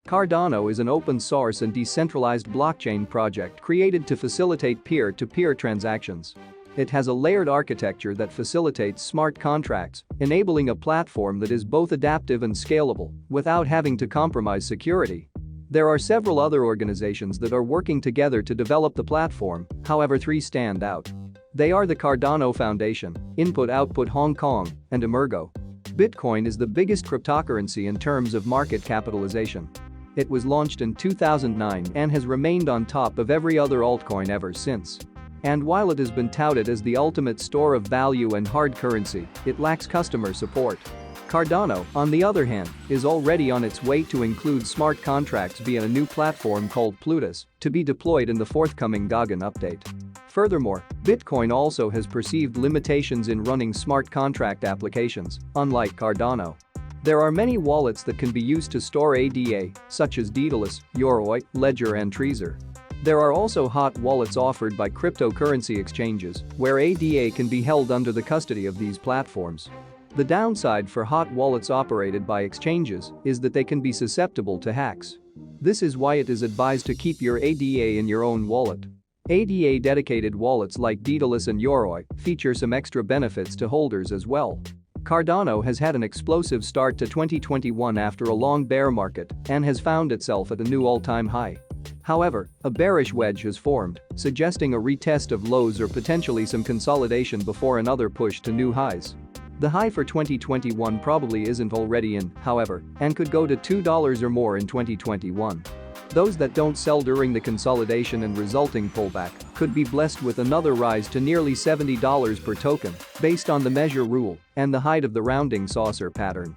Cardano is an open-source and decentralized blockchain project created to facilitate peer-to-peer transactions. It has a layered architecture that facilitates smart contracts, enabling a platform that is both adaptive and scalable without having to compromise security. There are several other organizations that are working together to develop the platform, however, three stand out. They are the Cardano Foundation, Input Output Hong Kong, and Emergo. Bitcoin is the biggest cryptocurrency in terms of market capitalization. It was launched in 2009 and has remained on top of every other altcoin ever since. And while it has been touted as the ultimate store of value and hard currency, it lacks customer support. Cardano, on the other hand, is already on its way to include smart contracts via a new platform called Plutus to be deployed in the forthcoming Gaugen update. Furthermore, Bitcoin also has perceived limitations in running smart contract applications, unlike Cardano. There are many wallets that can be used to store ADA, such as Daedalus, Yoroi, Ledger and Trezor. There are also hot wallets offered by cryptocurrency exchanges, where ADA can be held under the custody of these platforms. The downside for hot wallets operated by exchanges is that they can be susceptible to hacks. This is why it is advised to keep your ADA in your own wallet. ADA dedicated wallets like Daedalus and Yoroi feature some extra benefits to holders as well. Cardano has had an explosive start to 2021 after a long bear market and has found itself at a new all-time high. However, a bearish wedge has formed, suggesting a retest of lows or potentially some consolidation before another push to new highs. The high for 2021 probably isn't already in, however, and could go to $2 or more in 2021. Those that don't sell during the consolidation and resulting pullback could be blessed with another rise to nearly $70 per token based on the measure rule and the height of the rounding saucer pattern.